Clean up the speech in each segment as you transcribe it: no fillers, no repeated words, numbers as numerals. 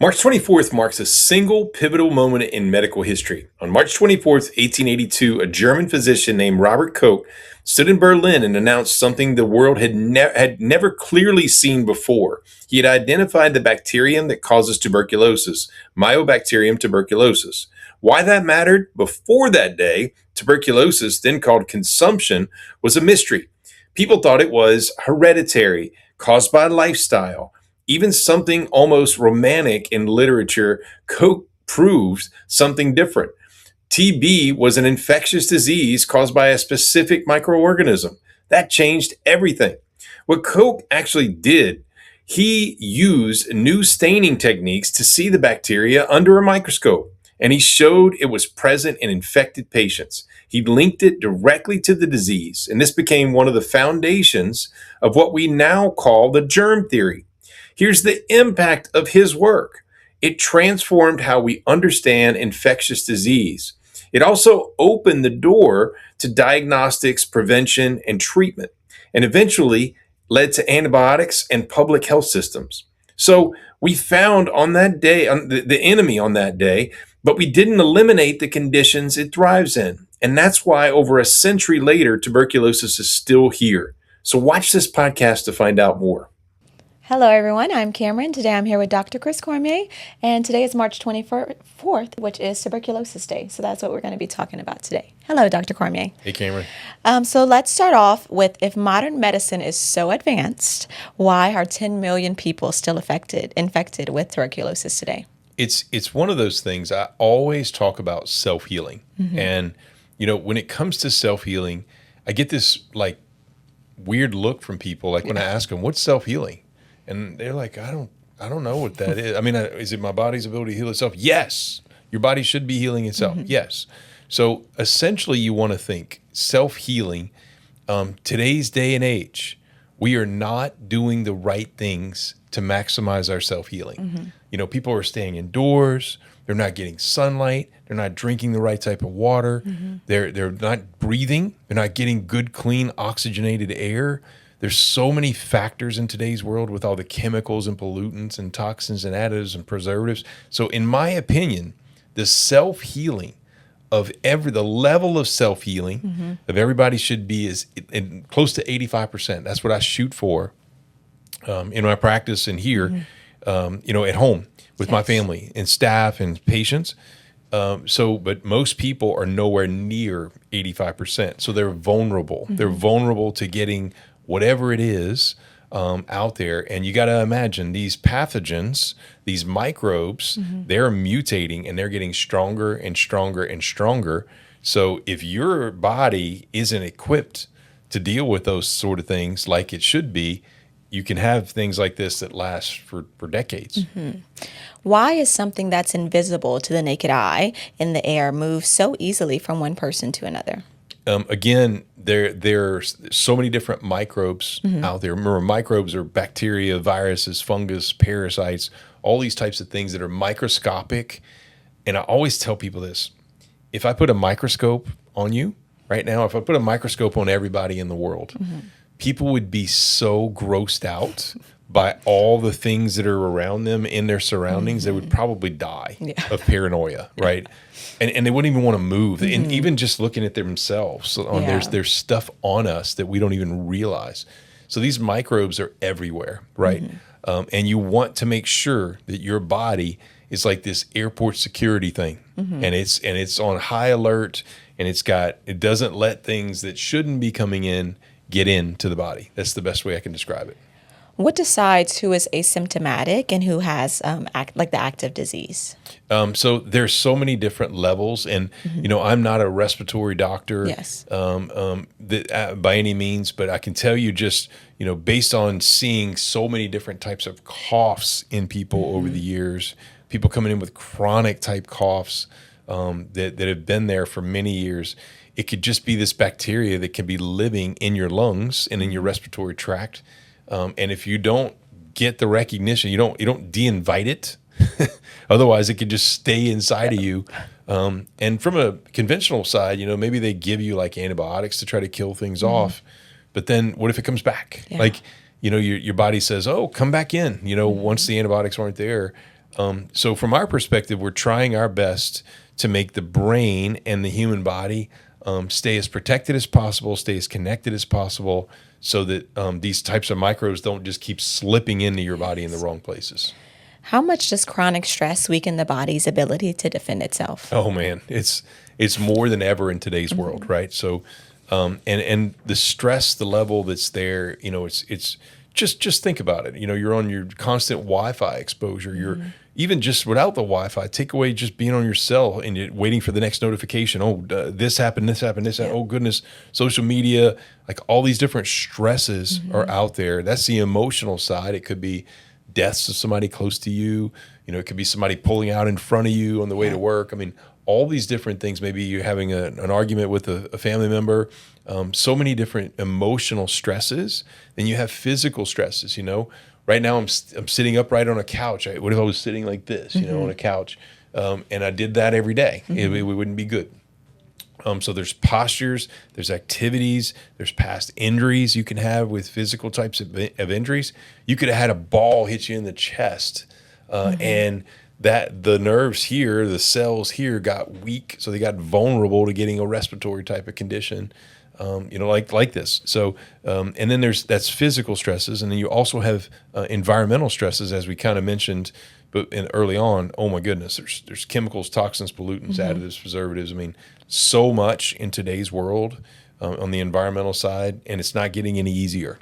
March 24th marks a single pivotal moment in medical history. On March 24th, 1882, a German physician named Robert Koch stood in Berlin and announced something the world had never clearly seen before. He had identified the bacterium that causes tuberculosis, Mycobacterium tuberculosis. Why that mattered? Before that day, tuberculosis, then called consumption, was a mystery. People thought it was hereditary, caused by lifestyle. Even something almost romantic in literature, Koch proves something different. TB was an infectious disease caused by a specific microorganism. That changed everything. What Koch actually did, he used new staining techniques to see the bacteria under a microscope, and he showed it was present in infected patients. He linked it directly to the disease, and this became one of the foundations of what we now call the germ theory. Here's the impact of his work. It transformed how we understand infectious disease. It also opened the door to diagnostics, prevention, and treatment, and eventually led to antibiotics and public health systems. So we found on that day, the enemy on that day, but we didn't eliminate the conditions it thrives in. And that's why over a century later, tuberculosis is still here. So watch this podcast to find out more. Hello, everyone. I'm Cameron. Today I'm here with Dr. Chris Cormier, and today is March 24th, which is Tuberculosis Day. So that's what we're going to be talking about today. Hello, Dr. Cormier. Hey, Cameron. So let's start off with, if modern medicine is so advanced, why are 10 million people still infected with tuberculosis today? It's one of those things. I always talk about self-healing. And, when it comes to self-healing, I get this weird look from people. When I ask them, what's self-healing? And they're like, I don't know what that is. I mean, is it my body's ability to heal itself? Yes. Your body should be healing itself. Yes. So essentially you want to think self-healing. Today's day and age, we are not doing the right things to maximize our self-healing. People are staying indoors. They're not getting sunlight. They're not drinking the right type of water. They're not breathing. They're not getting good, clean, oxygenated air. There's so many factors in today's world with all the chemicals and pollutants and toxins and additives and preservatives. So in my opinion, the self-healing of the level of self-healing of everybody should be is close to 85%. That's what I shoot for in my practice and here, at home with my family and staff and patients. But most people are nowhere near 85%. So they're vulnerable. They're vulnerable to getting whatever it is out there. And you got to imagine these pathogens, these microbes, they're mutating and they're getting stronger and stronger and stronger. So if your body isn't equipped to deal with those sort of things like it should be, you can have things like this that last for decades. Why is something that's invisible to the naked eye in the air move so easily from one person to another? Again, there's so many different microbes out there. Remember, microbes are bacteria, viruses, fungus, parasites, all these types of things that are microscopic. And I always tell people this. If I put a microscope on you right now, if I put a microscope on everybody in the world, people would be so grossed out by all the things that are around them in their surroundings, they would probably die of paranoia, right? And they wouldn't even want to move. And even just looking at themselves, there's stuff on us that we don't even realize. So these microbes are everywhere, right? And you want to make sure that your body is like this airport security thing, and it's on high alert, and it doesn't let things that shouldn't be coming in get into the body. That's the best way I can describe it. What decides who is asymptomatic and who has the active disease? So there's so many different levels, and I'm not a respiratory doctor, by any means, but I can tell you just based on seeing so many different types of coughs in people over the years, people coming in with chronic type coughs that have been there for many years. It could just be this bacteria that can be living in your lungs and in your respiratory tract. And if you don't get the recognition, you don't de-invite it. Otherwise, it could just stay inside of you. And from a conventional side, maybe they give you like antibiotics to try to kill things off. But then what if it comes back? Your body says, "Oh, come back in." Once the antibiotics aren't there, So from our perspective, we're trying our best to make the brain and the human body stay as protected as possible, stay as connected as possible, so that these types of microbes don't just keep slipping into your body in the wrong places. How much does chronic stress weaken the body's ability to defend itself? Oh man, it's more than ever in today's world, right? So, and the stress, the level that's there, it's just think about it. You're on your constant Wi-Fi exposure. You're even just without the Wi-Fi. Take away just being on your cell and you're waiting for the next notification. Oh, this happened, this happened, this happened. Oh goodness, social media, like all these different stresses are out there. That's the emotional side. It could be deaths of somebody close to you. It could be somebody pulling out in front of you on the way to work. I mean, all these different things. Maybe you're having an argument with a family member. So many different emotional stresses. Then you have physical stresses. Right now I'm sitting upright on a couch. What if I was sitting like this, on a couch? And I did that every day. It wouldn't be good. So there's postures, there's activities, there's past injuries you can have with physical types of injuries. You could have had a ball hit you in the chest, and that the nerves here, the cells here got weak, so they got vulnerable to getting a respiratory type of condition, like this. So, and then that's physical stresses, and then you also have environmental stresses, as we kind of mentioned. But early on, oh my goodness, there's chemicals, toxins, pollutants, additives, preservatives. I mean, so much in today's world on the environmental side, and it's not getting any easier.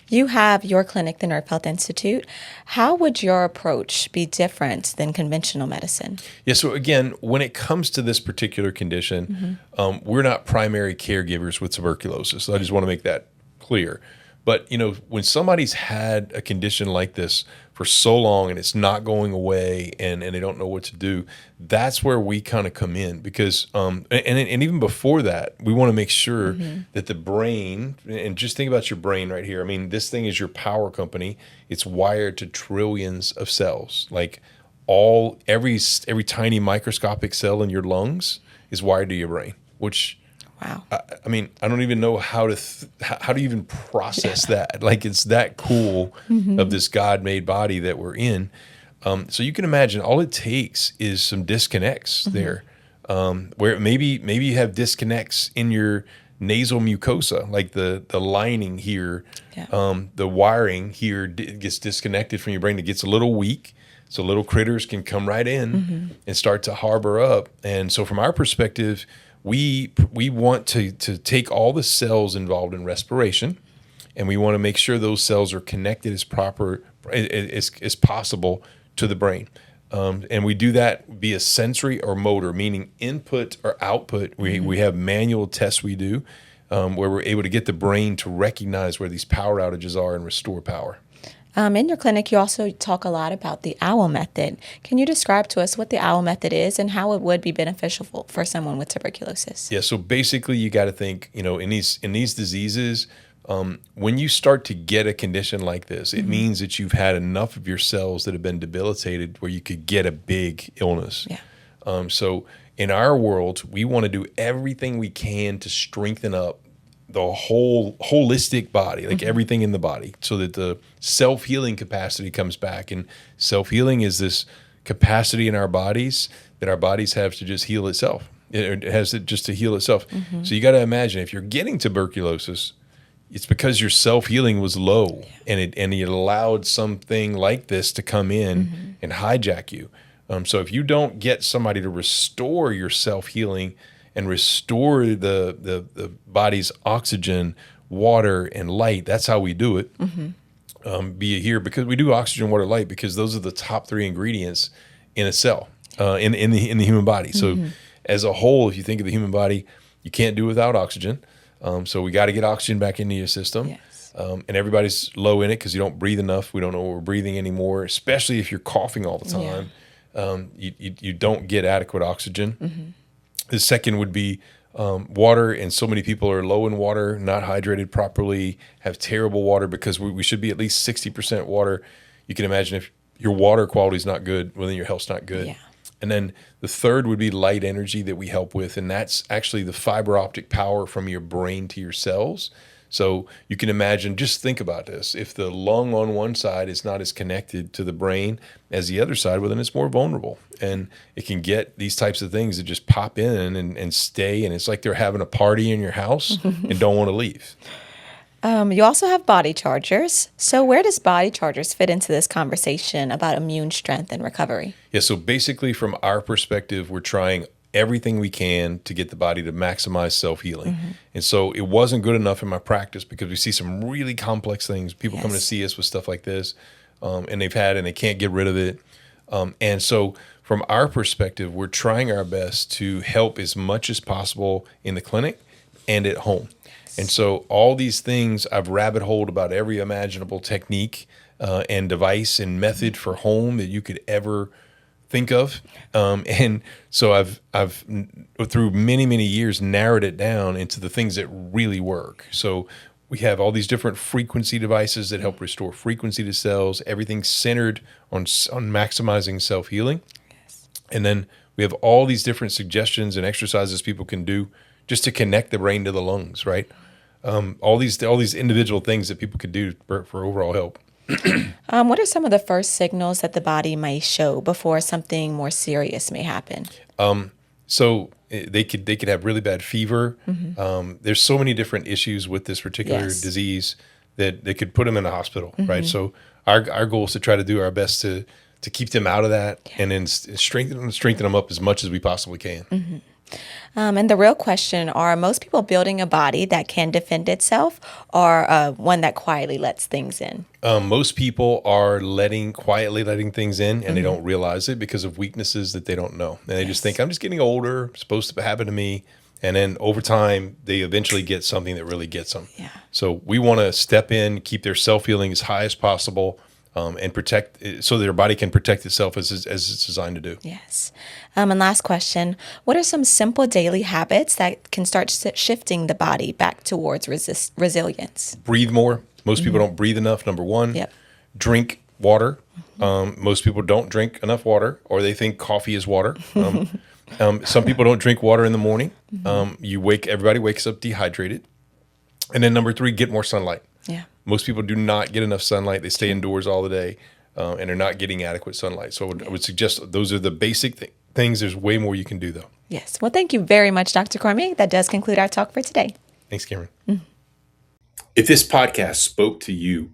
You have your clinic, the Nerve Health Institute. How would your approach be different than conventional medicine? Yeah, so again, when it comes to this particular condition, we're not primary caregivers with tuberculosis. So I just want to make that clear. But, when somebody's had a condition like this for so long and it's not going away and they don't know what to do, that's where we kind of come in because, and even before that, we want to make sure that the brain, and just think about your brain right here. I mean, this thing is your power company. It's wired to trillions of cells. Like every tiny microscopic cell in your lungs is wired to your brain, which... Wow. I mean, I don't even know how to even process that. Like, it's that cool of this God-made body that we're in. So you can imagine all it takes is some disconnects there, where maybe you have disconnects in your nasal mucosa, like the lining here, the wiring here gets disconnected from your brain. It gets a little weak. So little critters can come right in and start to harbor up. And so from our perspective, we want to take all the cells involved in respiration, and we want to make sure those cells are connected as possible to the brain. And we do that via sensory or motor, meaning input or output. We have manual tests we do where we're able to get the brain to recognize where these power outages are and restore power. In your clinic, you also talk a lot about the OWL method. Can you describe to us what the OWL method is and how it would be beneficial for someone with tuberculosis? Yeah, so basically you got to think, in these diseases, when you start to get a condition like this, it means that you've had enough of your cells that have been debilitated where you could get a big illness. Yeah. So in our world, we want to do everything we can to strengthen up the whole holistic body, like everything in the body, so that the self-healing capacity comes back. And self-healing is this capacity in our bodies that our bodies have to just heal itself. It has it just to heal itself. So you got to imagine if you're getting tuberculosis, it's because your self-healing was low, and it allowed something like this to come in and hijack you. So if you don't get somebody to restore your self-healing and restore the body's oxygen, water, and light, that's how we do it. Be it here, because we do oxygen, water, light, because those are the top three ingredients in a cell, in the human body. So as a whole, if you think of the human body, you can't do without oxygen. So we got to get oxygen back into your system. Yes. And everybody's low in it because you don't breathe enough. We don't know what we're breathing anymore, especially if you're coughing all the time. You don't get adequate oxygen. The second would be water, and so many people are low in water, not hydrated properly, have terrible water because we should be at least 60% water. You can imagine if your water quality is not good, well, then your health's not good. Yeah. And then the third would be light energy that we help with, and that's actually the fiber optic power from your brain to your cells. So you can imagine, just think about this. If the lung on one side is not as connected to the brain as the other side, well, then it's more vulnerable. And it can get these types of things that just pop in and stay. And it's like they're having a party in your house and don't want to leave. You also have body chargers. So where does body chargers fit into this conversation about immune strength and recovery? Yeah, so basically from our perspective, we're trying everything we can to get the body to maximize self-healing. And so it wasn't good enough in my practice because we see some really complex things. People come to see us with stuff like this, and they can't get rid of it. And so from our perspective, we're trying our best to help as much as possible in the clinic and at home. And so all these things, I've rabbit holed about every imaginable technique and device and method for home that you could ever think of. And so I've through many years narrowed it down into the things that really work. So we have all these different frequency devices that help restore frequency to cells. Everything's centered on maximizing self-healing. And then we have all these different suggestions and exercises people can do just to connect the brain to the lungs, right? All these individual things that people could do for overall help. What are some of the first signals that the body may show before something more serious may happen? So they could have really bad fever. There's so many different issues with this particular disease that they could put them in a hospital, right? So our goal is to try to do our best to keep them out of that and then strengthen them up as much as we possibly can. And the real question, are most people building a body that can defend itself, or one that quietly lets things in? Most people are quietly letting things in, and they don't realize it because of weaknesses that they don't know. And they just think, I'm just getting older, it's supposed to happen to me. And then over time, they eventually get something that really gets them. Yeah. So we want to step in, keep their self-healing as high as possible, and protect so their body can protect itself as it's designed to do. Yes. And last question, what are some simple daily habits that can start shifting the body back towards resilience? Breathe more. Most people don't breathe enough, number one. Yep. Drink water. Most people don't drink enough water, or they think coffee is water. Some people don't drink water in the morning. Everybody wakes up dehydrated. And then number three, get more sunlight. Yeah. Most people do not get enough sunlight. They stay indoors all the day, and they're not getting adequate sunlight. So I would suggest those are the basic things. There's way more you can do, though. Yes. Well, thank you very much, Dr. Cormier. That does conclude our talk for today. Thanks, Cameron. If this podcast spoke to you,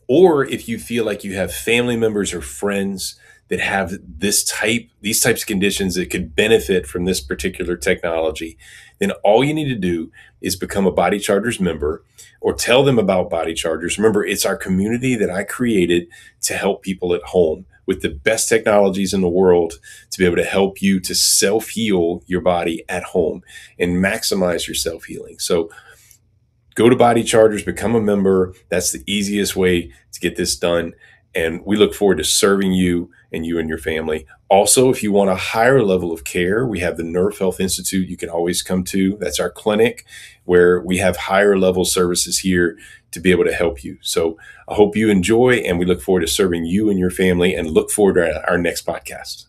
or if you feel like you have family members or friends that have these types of conditions that could benefit from this particular technology, then all you need to do is become a Body Chargers member or tell them about Body Chargers. Remember, it's our community that I created to help people at home with the best technologies in the world to be able to help you to self-heal your body at home and maximize your self-healing. So go to Body Chargers, become a member. That's the easiest way to get this done. And we look forward to serving you and your family. Also, if you want a higher level of care, we have the Nerve Health Institute you can always come to. That's our clinic where we have higher level services here to be able to help you. So I hope you enjoy, and we look forward to serving you and your family, and look forward to our next podcast.